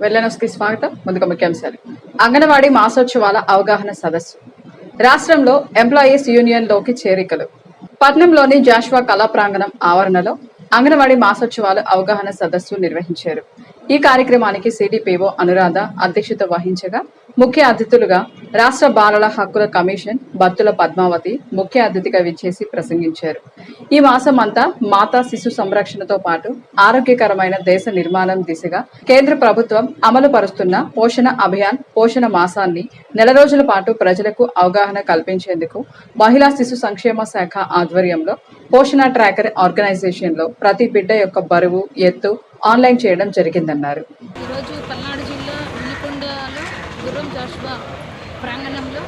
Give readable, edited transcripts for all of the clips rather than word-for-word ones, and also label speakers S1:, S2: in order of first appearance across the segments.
S1: వెల్లనస్కి స్వాగతం. ముందుగా ముఖ్యాంశాలు. అంగన్వాడీ మాసోత్సవాల అవగాహన సదస్సు. రాష్ట్రంలో ఎంప్లాయీస్ యూనియన్ లోకి చేరికలు. పట్నంలోని జాషువా కళా ప్రాంగణం ఆవరణలో అంగన్వాడీ మాసోత్సవాల అవగాహన సదస్సు నిర్వహించారు. ఈ కార్యక్రమానికి సిడిపిఓ అనురాధ అధ్యక్షత వహించగా ముఖ్య అతిథులుగా రాష్ట్ర బాలల హక్కుల కమిషన్ బత్తుల పద్మావతి ముఖ్య అతిథిగా విచ్చేసి ప్రసంగించారు. ఈ మాసం అంతా మాతా శిశు సంరక్షణతో పాటు ఆరోగ్యకరమైన దేశ నిర్మాణం దిశగా కేంద్ర ప్రభుత్వం అమలు పరుస్తున్న పోషణ అభియాన్ పోషణ మాసాన్ని నెల రోజుల పాటు ప్రజలకు అవగాహన కల్పించేందుకు మహిళా శిశు సంక్షేమ శాఖ ఆధ్వర్యంలో పోషణ ట్రాకర్ ఆర్గనైజేషన్ లో ప్రతి బిడ్డ యొక్క బరువు ఎత్తు ఆన్లైన్ చేయడం జరిగిందన్నారు.
S2: ఈరోజు పల్నాడు జిల్లా వినుకొండలో గుర్రం జాషువా ప్రాంగణంలో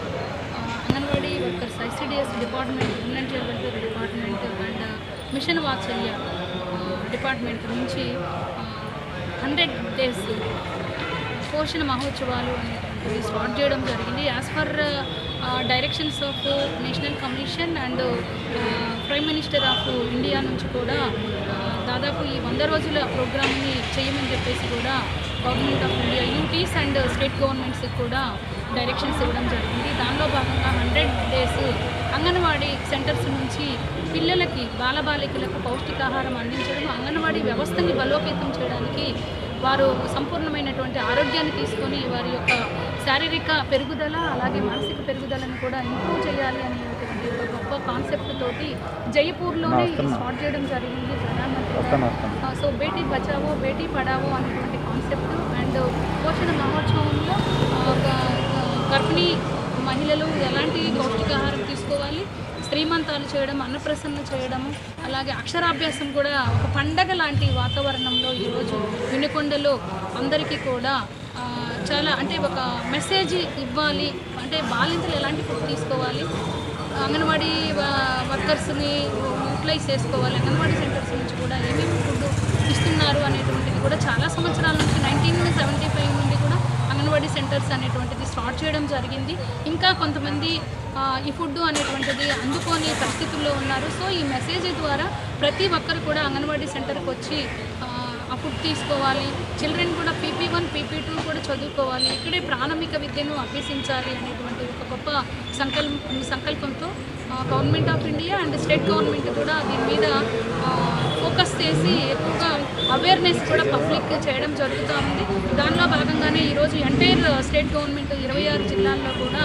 S2: anganwadi workers ICDS department, women child welfare department and mission Vatsalya department నుంచి 100 days పోషణ మహోత్సవాలు అనేటువంటివి స్టార్ట్ చేయడం జరిగింది. As per directions of national commission and prime minister of India నుంచి కూడా దాదాపు ఈ 100 రోజుల ప్రోగ్రామ్ని చేయమని చెప్పేసి కూడా government of India UTs and state గవర్నమెంట్స్కి కూడా డైరెక్షన్స్ ఇవ్వడం జరిగింది. దానిలో భాగంగా 100 days అంగన్వాడీ సెంటర్స్ నుంచి పిల్లలకి బాలబాలికలకు పౌష్టికాహారం అందించడం, అంగన్వాడీ వ్యవస్థని బలోపేతం చేయడానికి వారు సంపూర్ణమైనటువంటి ఆరోగ్యాన్ని తీసుకొని వారి యొక్క శారీరక పెరుగుదల అలాగే మానసిక పెరుగుదలను కూడా ఇంప్రూవ్ చేయాలి అనేటువంటి ఒక గొప్ప కాన్సెప్ట్ తోటి జైపూర్లోనే స్టార్ట్ చేయడం జరిగింది ప్రధానమంత్రి. సో బేటీ బచావో బేటీ పడావో అనేటువంటి కాన్సెప్ట్ అండ్ పోషణ మహోత్సవంలో గర్భిణీ మహిళలు ఎలాంటి పౌష్టికాహారం తీసుకోవాలి, శ్రీమంతాలు చేయడం, అన్నప్రసన్న చేయడము, అలాగే అక్షరాభ్యాసం కూడా ఒక పండగ లాంటి వాతావరణంలో ఈరోజు వినుకొండలో అందరికీ కూడా చాలా అంటే ఒక మెసేజ్ ఇవ్వాలి. అంటే బాలింతలు ఎలాంటి ఫుడ్ తీసుకోవాలి, అంగన్వాడీ వర్కర్స్ని యూటిలైజ్ చేసుకోవాలి, అంగన్వాడీ సెంటర్స్ నుంచి కూడా ఏమేమి ఫుడ్ ఇస్తున్నారు అనేటువంటిది కూడా చాలా సంవత్సరాల నుంచి 1975 నుండి కూడా అంగన్వాడీ సెంటర్స్ అనేటువంటిది స్టార్ట్ చేయడం జరిగింది. ఇంకా కొంతమంది ఈ ఫుడ్ అనేటువంటిది అందుకోని పరిస్థితుల్లో ఉన్నారు. సో ఈ మెసేజ్ ద్వారా ప్రతి ఒక్కరు కూడా అంగన్వాడీ సెంటర్కి వచ్చి ఆ ఫుడ్ తీసుకోవాలి. చిల్డ్రన్ కూడా PP1 PP2 కూడా చదువుకోవాలి, ఇక్కడే ప్రాథమిక విద్యను అభ్యసించాలి అనేటువంటి ఒక గొప్ప సంకల్పంతో government of India and state government కూడా దీని మీద ఫోకస్ చేసి ఎక్కువగా అవేర్నెస్ కూడా పబ్లిక్ చేయడం జరుగుతూ ఉంది. దానిలో భాగంగానే ఈరోజు ఎంటైర్ స్టేట్ గవర్నమెంట్ 26 జిల్లాల్లో కూడా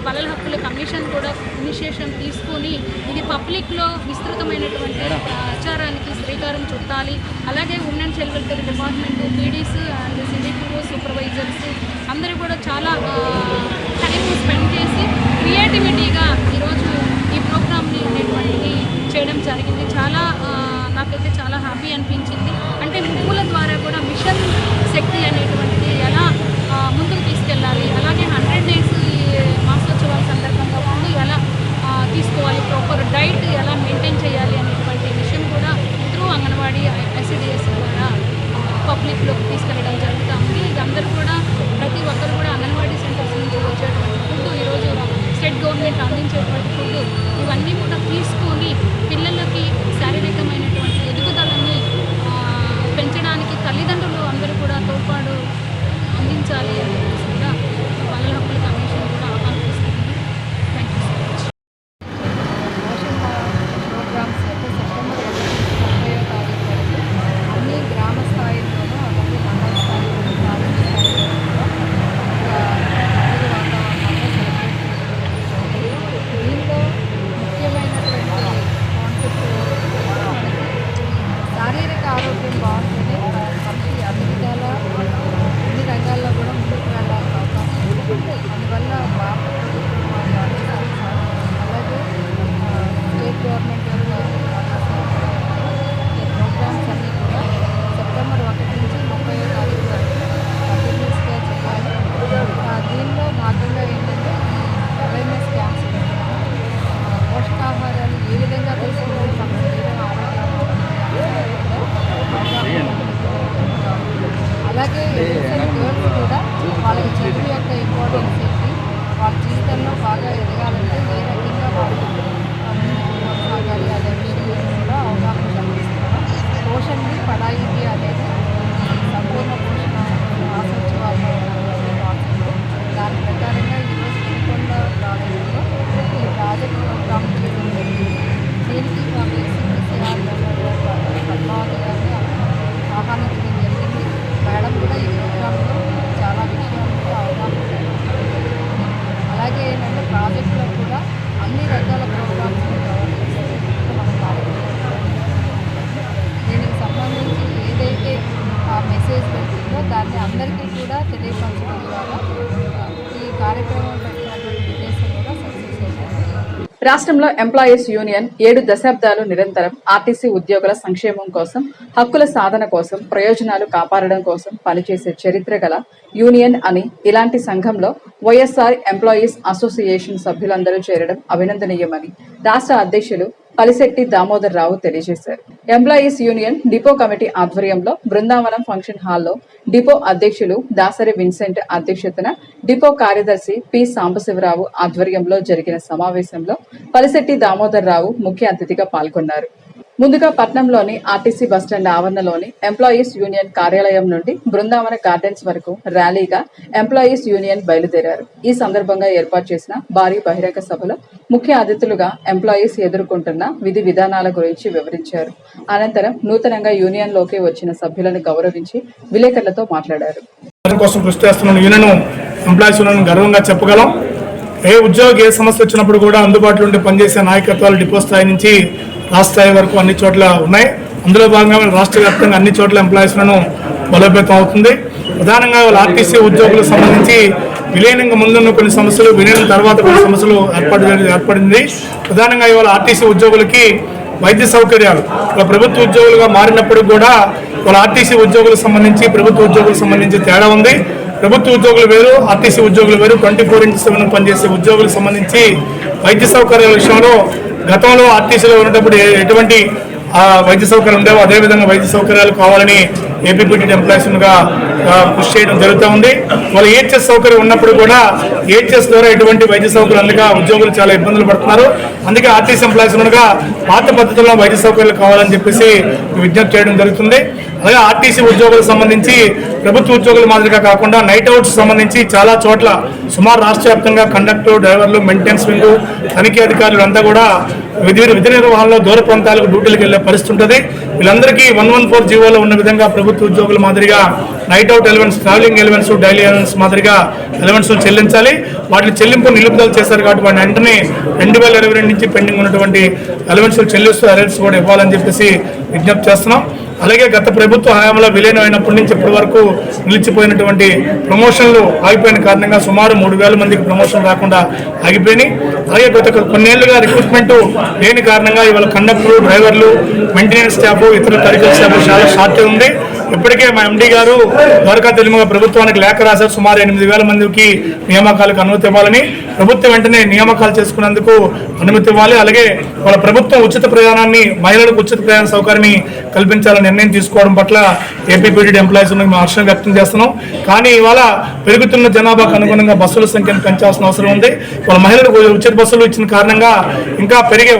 S2: బాలల హక్కుల కమిషన్ కూడా ఇనిషియేషన్ తీసుకొని ఇది పబ్లిక్లో విస్తృతమైనటువంటి ప్రచారానికి శ్రీకారం చుట్టాలి. అలాగే women child welfare department, PDs and CDPO supervisors అందరూ కూడా చాలా టైం స్పెండ్ చేసి క్రియేటివిటీగా ఈరోజు ఈ ప్రోగ్రామ్ని అనేటువంటిది చేయడం జరిగింది. చాలా నాకైతే చాలా హ్యాపీ అనిపించింది. అంటే ముగ్గుల ద్వారా కూడా మిషన్ శక్తి అనేటువంటిది ఎలా ముందుకు తీసుకెళ్ళాలి, అలాగే 100 days మాసోత్సవాల సందర్భంగా ముందు ఎలా తీసుకోవాలి, ప్రాపర్ డైట్ ఎలా మెయింటైన్ చేయాలి అనేటువంటి విషయం కూడా త్రూ అంగన్వాడీ ఐసిడిఎస్ ద్వారా పబ్లిక్లోకి తీసుకెళ్ళడం జరుగుతూ ఉంది. ఇది అందరూ కూడా ప్రతి ఒక్కరు కూడా అంగన్వాడీ సెంటర్స్ నుంచి వచ్చేటువంటి ఫుడ్, ఈరోజు స్టేట్ గవర్నమెంట్ అందించేటువంటి ఫుడ్ ఇవన్నీ కూడా తీసుకొని పిల్లలకి శారీరకమైనటువంటి ఎదుగుదలని పెంచడానికి తల్లిదండ్రులు అందరూ కూడా తోడ్పాటు అందించాలి అని కూడా బాలల హక్కుల కమిషన్ కూడా ఆకాంక్షిస్తుంది. Thank you so much.
S3: Programs అయితే సెప్టెంబర్ 30వ తారీఖు వరకు అన్ని గ్రామ స్థాయిల్లోనూ అలాగే మండల స్థాయిలోనూ ప్రాంతీయ స్థాయిలోనూ కూడా పండుగ వాతావరణంలో సెలబ్రేట్ చేయడం. దీనిలో ముఖ్యమైనటువంటి కాన్సెప్ట్ మనకి శారీరక ఆరోగ్యం బాగుంటుంది, మనిషి అన్ని విధాల అన్ని రంగాల్లో కూడా ముందుకు వెళ్ళాల్సిన అవకాశం ఉంది. అందువల్ల ఏంటంటే ప్రాజెక్టులో కూడా అన్ని రకాల ప్రోగ్రామ్స్ని కవర్ చేస్తారు మన కార్యక్రమం. దీనికి సంబంధించి ఏదైతే ఆ మెసేజ్ వెళ్తుందో దాన్ని అందరికీ కూడా తెలియపరచడం ద్వారా ఈ కార్యక్రమం పెట్టినటువంటి ఉద్దేశం కూడా సక్సెస్ అవుతుంది.
S1: రాష్ట్రంలో ఎంప్లాయీస్ యూనియన్ 7 దశాబ్దాలు నిరంతరం ఆర్టీసీ ఉద్యోగుల సంక్షేమం కోసం, హక్కుల సాధన కోసం, ప్రయోజనాలు కాపాడడం కోసం పనిచేసే చరిత్ర గల యూనియన్ అని, ఇలాంటి సంఘంలో వైఎస్ఆర్ ఎంప్లాయీస్ అసోసియేషన్ సభ్యులందరూ చేరడం అభినందనీయమని రాష్ట్ర అధ్యక్షులు పలిశెట్టి దామోదర్ రావు తెలియజేశారు. ఎంప్లాయీస్ యూనియన్ డిపో కమిటీ ఆధ్వర్యంలో బృందావనం ఫంక్షన్ హాల్లో డిపో అధ్యక్షులు దాసరి విన్సెంట్ అధ్యక్షతన, డిపో కార్యదర్శి పి సాంబశివరావు ఆధ్వర్యంలో జరిగిన సమావేశంలో పలిశెట్టి దామోదర్ రావు ముఖ్య అతిథిగా పాల్గొన్నారు. ముందుగా పట్నంలోని ఆర్టీసీ బస్టాండ్ ఆవరణలోని ఎంప్లాయీస్ యూనియన్ కార్యాలయం నుండి బృందావన గార్డెన్స్ వరకు ర్యాలీగా ఎంప్లాయీస్ యూనియన్ బయలుదేరారు. ఈ సందర్భంగా ఏర్పాటు చేసిన భారీ బహిరంగ సభలో ముఖ్య అతిథులుగా ఎంప్లాయీస్ ఎదుర్కొంటున్న విధి విధానాల గురించి వివరించారు. అనంతరం నూతనంగా యూనియన్ లోకి వచ్చిన సభ్యులను గౌరవించి విలేకరులతో మాట్లాడారు.
S4: గర్వంగా చెప్పగలం. ఏ ఉద్యోగి ఏ సమస్య వచ్చినప్పుడు కూడా అందుబాటులో ఉండి పనిచేసే నాయకత్వాలు డిపో స్థాయి నుంచి రాష్ట్ర స్థాయి వరకు అన్ని చోట్ల ఉన్నాయి. అందులో భాగంగా రాష్ట్ర వ్యాప్తంగా అన్ని చోట్ల ఎంప్లాయీస్లను బలోపేతం అవుతుంది. ప్రధానంగా వాళ్ళ ఆర్టీసీ ఉద్యోగులకు సంబంధించి విలీనంగా ముందున్న కొన్ని సమస్యలు, విలీనం తర్వాత కొన్ని సమస్యలు ఏర్పడింది. ప్రధానంగా ఇవాళ ఆర్టీసీ ఉద్యోగులకి వైద్య సౌకర్యాలు ప్రభుత్వ ఉద్యోగులుగా మారినప్పుడు కూడా వాళ్ళ ఆర్టీసీ ఉద్యోగులకు సంబంధించి ప్రభుత్వ ఉద్యోగులకు సంబంధించి తేడా ఉంది. ప్రభుత్వ ఉద్యోగులు వేరు, ఆర్టీసీ ఉద్యోగులు వేరు. 24/7 పనిచేసే ఉద్యోగులకు సంబంధించి వైద్య సౌకర్యాల విషయంలో గతంలో ఆర్టీసీలో ఉన్నప్పుడు ఎటువంటి వైద్య సౌకర్యాలు ఉండేవో అదేవిధంగా వైద్య సౌకర్యాలు కావాలని ఏపీపీటీ ఎంప్లాయీస్గా కృషి చేయడం జరుగుతూ ఉంది. వాళ్ళ ఏహెచ్ఎస్ సౌకర్యం ఉన్నప్పుడు కూడా ఏహెచ్ఎస్ ద్వారా ఎటువంటి వైద్య సౌకర్యం అందుక ఉద్యోగులు చాలా ఇబ్బందులు పడుతున్నారు. అందుకే ఆర్టీసీ ఎంప్లాయీస్గా పాత పద్ధతుల్లో వైద్య సౌకర్యాలు కావాలని చెప్పేసి విజ్ఞప్తి చేయడం జరుగుతుంది. అలాగే ఆర్టీసీ ఉద్యోగులకు సంబంధించి ప్రభుత్వ ఉద్యోగుల మాదిరిగా కాకుండా నైట్ అవుట్స్ సంబంధించి చాలా చోట్ల సుమారు రాష్ట్ర వ్యాప్తంగా కండక్టర్, డ్రైవర్లు, మెయింటెనెన్స్ వింగ్, తనిఖీ అధికారులు అంతా కూడా విధి నిర్వహణలో దూర ప్రాంతాలకు డ్యూటీలకు వెళ్లే పరిస్థితి ఉంటుంది. వీళ్ళందరికీ 114 జీవోలో ఉన్న విధంగా ప్రభుత్వ ఉద్యోగుల మాదిరిగా night out elevens, travelling elevens, daily elevens మాదిరిగా ఎలివెన్స్ చెల్లించాలి. వాటిని చెల్లింపు నిలుపుదల చేశారు కాబట్టి వాటిని వెంటనే 2022 నుంచి పెండింగ్ ఉన్నటువంటి ఎలివెన్స్ చెల్లిస్తూ అరెన్స్ కూడా ఇవ్వాలని చెప్పేసి విజ్ఞప్తి చేస్తున్నాం. అలాగే గత ప్రభుత్వ హయాంలో విలీనం అయినప్పటి నుంచి ఇప్పటి వరకు నిలిచిపోయినటువంటి ప్రమోషన్లు ఆగిపోయిన కారణంగా సుమారు 3,000 మందికి ప్రమోషన్ రాకుండా ఆగిపోయినాయి. అలాగే గత కొన్నేళ్లుగా రిక్రూట్మెంట్ లేని కారణంగా ఇవాళ కండక్టర్లు, డ్రైవర్లు, మెయింటెనెన్స్ స్టాఫ్, ఇతర క్లరికల్ స్టాఫ్ చాలా షార్టేజ్ ఉంది. ఇప్పటికే మా ఎండీ గారు ద్వారకా తెలుగుగా ప్రభుత్వానికి లేఖ రాశారు. సుమారు 8,000 మందికి నియామకాలకు అనుమతి ఇవ్వాలని. ప్రభుత్వం వెంటనే నియామకాలు చేసుకున్నందుకు అనుమతి ఇవ్వాలి. అలాగే వాళ్ళ ప్రభుత్వం ఉచిత ప్రయాణాన్ని, మహిళలకు ఉచిత ప్రయాణ సౌకర్యాన్ని కల్పించాలని నిర్ణయం తీసుకోవడం పట్ల ఏపీపీటీ ఎంప్లాయీస్ మేము హర్షం వ్యక్తం చేస్తున్నాం. కానీ ఇవాళ పెరుగుతున్న జనాభాకు అనుగుణంగా బస్సుల సంఖ్యను పెంచాల్సిన అవసరం ఉంది. వాళ్ళ మహిళలకు ఉచిత బస్సులు ఇచ్చిన కారణంగా ఇంకా పెరిగే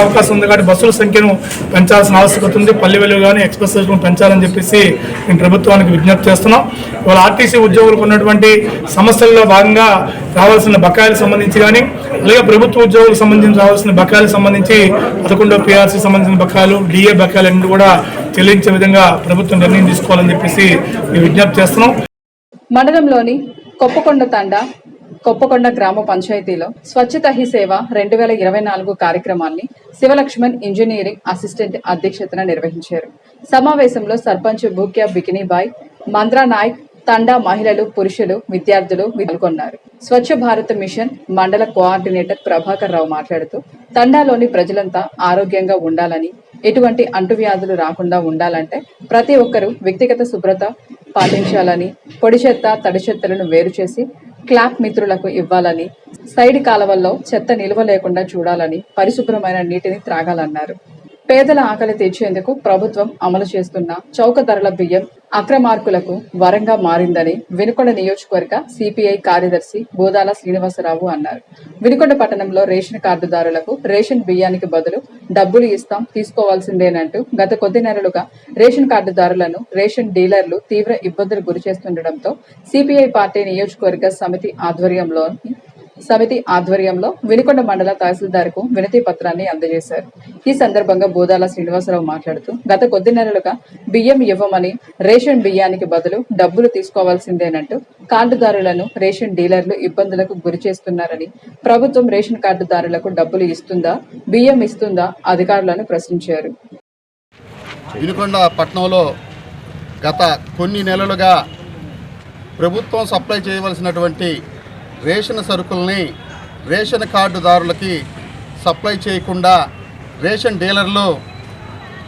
S4: అవకాశం ఉంది. కాబట్టి బస్సుల సంఖ్యను పెంచాల్సిన ఆవశ్యకత ఉంది. పల్లె వెలుగు కానీ ఎక్స్ప్రెస్ పెంచాలని చెప్పేసి మేము ప్రభుత్వానికి విజ్ఞప్తి చేస్తున్నాం. ఇవాళ ఆర్టీసీ ఉద్యోగులకు ఉన్నటువంటి సమస్యల్లో భాగంగా రావాల్సిన బకాయిలకు సంబంధించి కానీ, అలాగే ప్రభుత్వ ఉద్యోగులకు సంబంధించి రావాల్సిన బకాయిలకు సంబంధించి 11వ PRC సంబంధించిన బకాయిలు, DA బకాయిలు అన్ని కూడా చెల్లించే విధంగా ప్రభుత్వం నిర్ణయం తీసుకోవాలని చెప్పేసి మేము విజ్ఞప్తి చేస్తున్నాం.
S1: మండలంలోని కొప్పకొండ తండా, కొప్పకొండ గ్రామ పంచాయతీలో స్వచ్ఛత హీ సేవ 2024 కార్యక్రమాన్ని శివలక్ష్మణ్ ఇంజనీరింగ్ అసిస్టెంట్ అధ్యక్షతన నిర్వహించారు. సమావేశంలో సర్పంచ్ బూక్యా బికినీబాయ్, మంద్రా నాయక్, తండా మహిళలు, పురుషులు, విద్యార్థులు పాల్గొన్నారు. స్వచ్ఛ భారత్ మిషన్ మండల కోఆర్డినేటర్ ప్రభాకర్ రావు మాట్లాడుతూ తండాలోని ప్రజలంతా ఆరోగ్యంగా ఉండాలని, ఎటువంటి అంటువ్యాధులు రాకుండా ఉండాలంటే ప్రతి ఒక్కరూ వ్యక్తిగత శుభ్రత పాటించాలని, పొడి చెత్త, తడి చెత్తలను వేరు చేసి క్లాప్ మిత్రులకు ఇవ్వాలని, సైడ్ కాలవల్లో చెత్త నిల్వ లేకుండా చూడాలని, పరిశుభ్రమైన నీటిని త్రాగాలన్నారు. పేదల ఆకలి తీర్చేందుకు ప్రభుత్వం అమలు చేస్తున్న చౌక ధరల బియ్యం అక్రమార్కులకు వరంగా మారిందని వినుకొండ నియోజకవర్గ సిపిఐ కార్యదర్శి బోదాల శ్రీనివాసరావు అన్నారు. వినుకొండ పట్టణంలో రేషన్ కార్డుదారులకు రేషన్ బియ్యానికి బదులు డబ్బులు ఇస్తాం, తీసుకోవాల్సిందేనంటూ గత కొద్ది నెలలుగా రేషన్ కార్డుదారులను రేషన్ డీలర్లు తీవ్ర ఇబ్బందులు గురిచేస్తుండటంతో సిపిఐ పార్టీ నియోజకవర్గ సమితి ఆధ్వర్యంలోని సమితి ఆధ్వర్యంలో వినుకొండ మండల తహసీల్దార్కు వినతి పత్రాన్ని అందజేశారు. ఈ సందర్భంగా బోదాల శ్రీనివాసరావు మాట్లాడుతూ గత కొద్ది నెలలుగా బియ్యం ఇవ్వమని రేషన్ బియ్యానికి బదులు డబ్బులు తీసుకోవాల్సిందేనంటూ కార్డుదారులను రేషన్ డీలర్లు ఇబ్బందులకు గురి చేస్తున్నారని, ప్రభుత్వం రేషన్ కార్డుదారులకు డబ్బులు ఇస్తుందా, బియ్యం ఇస్తుందా అధికారులను ప్రశ్నించారు.
S5: వినుకొండ పట్టణంలో గత కొన్ని నెలలుగా ప్రభుత్వం సప్లై చేయవలసినటువంటి రేషన్ సరుకుల్ని రేషన్ కార్డుదారులకి సప్లై చేయకుండా రేషన్ డీలర్లు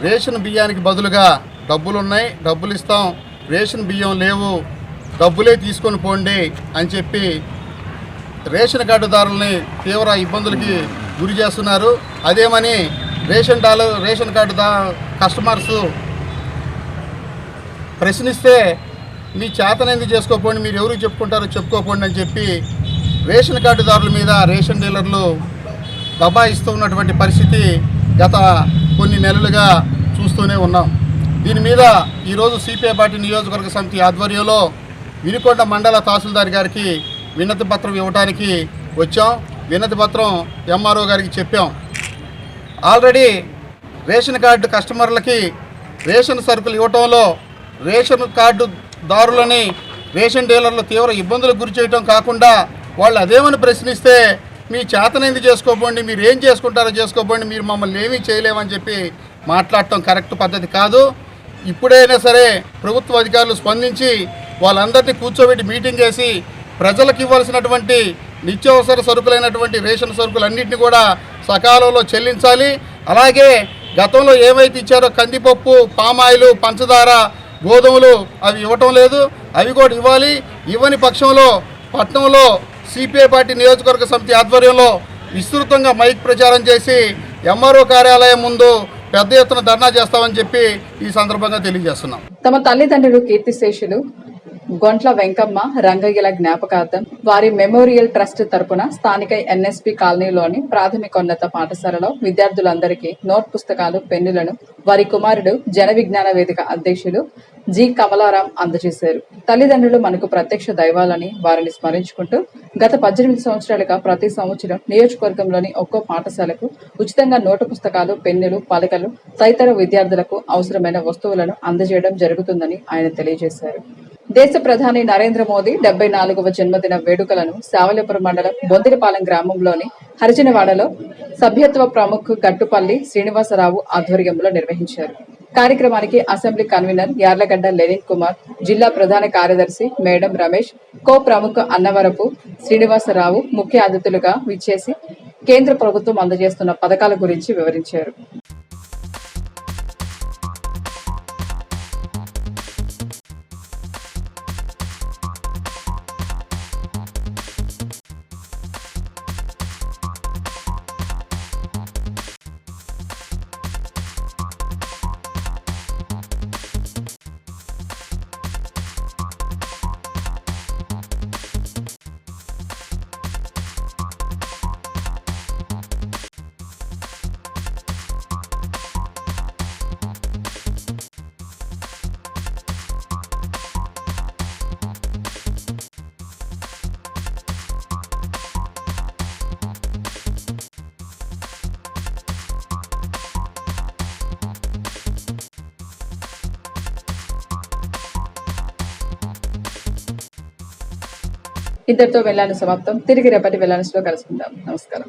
S5: రేషన్ బియ్యానికి బదులుగా డబ్బులున్నాయి, డబ్బులు ఇస్తాం, రేషన్ బియ్యం లేవు, డబ్బులే తీసుకొని పోండి అని చెప్పి రేషన్ కార్డుదారుల్ని తీవ్ర ఇబ్బందులకి గురి చేస్తున్నారు. అదేమని రేషన్ కార్డు కస్టమర్స్ ప్రశ్నిస్తే మీ చేతనైంది చేసుకోపోండి, మీరు ఎవరికి చెప్పుకుంటారో చెప్పుకోపోండి అని చెప్పి రేషన్ కార్డుదారుల మీద రేషన్ డీలర్లు దబాయిస్తూ ఉన్నటువంటి పరిస్థితి గత కొన్ని నెలలుగా చూస్తూనే ఉన్నాం. దీని మీద ఈరోజు సిపిఐ పార్టీ నియోజకవర్గ సమితి ఆధ్వర్యంలో వినుకొండ మండల తహసీల్దార్ గారికి వినతి పత్రం ఇవ్వడానికి వచ్చాం. వినతి పత్రం ఎంఆర్ఓ గారికి చెప్పాం. ఆల్రెడీ రేషన్ కార్డు కస్టమర్లకి రేషన్ సరుకులు ఇవ్వటంలో రేషన్ కార్డు దారులని రేషన్ డీలర్లు తీవ్ర ఇబ్బందులకు గురి చేయటం కాకుండా వాళ్ళు అదేమని ప్రశ్నిస్తే మీ చేతనైంది చేసుకోపోండి, మీరు ఏం చేసుకుంటారో చేసుకోపోండి, మీరు మమ్మల్ని ఏమీ చేయలేమని చెప్పి మాట్లాడటం కరెక్ట్ పద్ధతి కాదు. ఇప్పుడైనా సరే ప్రభుత్వ అధికారులు స్పందించి వాళ్ళందరినీ కూర్చోబెట్టి మీటింగ్ చేసి ప్రజలకు ఇవ్వాల్సినటువంటి నిత్యావసర సరుకులైనటువంటి రేషన్ సరుకులన్నింటినీ కూడా సకాలంలో చెల్లించాలి. అలాగే గతంలో ఏవైతే ఇచ్చారో కందిపప్పు, పామాయిలు, పంచదార, గోధుమలు అవి ఇవ్వటం లేదు, అవి కూడా ఇవ్వాలి. ఇవ్వని పక్షంలో పట్టణంలో సిపిఐ పార్టీ నియోజకవర్గ సమితి ఆధ్వర్యంలో విస్తృతంగా మైక్ ప్రచారం చేసి ఎంఆర్ఓ కార్యాలయం ముందు పెద్ద ఎత్తున ధర్నా చేస్తామని చెప్పి ఈ సందర్భంగా తెలియజేస్తున్నాం.
S1: తమ తల్లిదండ్రులు కీర్తిశేషులు గొంట్ల వెంకమ్మ రంగయ్యల జ్ఞాపకార్థం వారి మెమోరియల్ ట్రస్ట్ తరపున స్థానిక ఎన్ఎస్పి కాలనీలోని ప్రాథమికోన్నత పాఠశాలలో విద్యార్థులందరికీ నోట్ పుస్తకాలు, పెన్నులను వారి కుమారుడు జన విజ్ఞాన వేదిక అధ్యక్షులు జి కమలారాం అందజేశారు. తల్లిదండ్రులు మనకు ప్రత్యక్ష దైవాలని వారిని స్మరించుకుంటూ గత 18 సంవత్సరాలుగా ప్రతి సంవత్సరం నియోజకవర్గంలోని ఒక్కో పాఠశాలకు ఉచితంగా నోటు పుస్తకాలు, పెన్నులు, పలకలు తదితర విద్యార్థులకు అవసరమైన వస్తువులను అందజేయడం జరుగుతుందని ఆయన తెలియజేశారు. దేశ ప్రధాని నరేంద్ర మోదీ 74వ జన్మదిన వేడుకలను సావల్యపురం మండలం బొందిలిపాలెం గ్రామంలోని హరిజనవాడలో సభ్యత్వ ప్రముఖ్ గట్టుపల్లి శ్రీనివాసరావు ఆధ్వర్యంలో నిర్వహించారు. కార్యక్రమానికి అసెంబ్లీ కన్వీనర్ యార్లగడ్డ లెనిన్ కుమార్, జిల్లా ప్రధాన కార్యదర్శి మేడం రమేష్, కో ప్రముఖ అన్నవరపు శ్రీనివాసరావు ముఖ్య అతిథులుగా విచ్చేసి కేంద్ర ప్రభుత్వం అందజేస్తున్న పథకాల గురించి వివరించారు. ఇద్దరితో వెళ్ళాను సమాప్తం. తిరిగి రేపటి వెళ్ళానులో కలుసుకుందాం. నమస్కారం.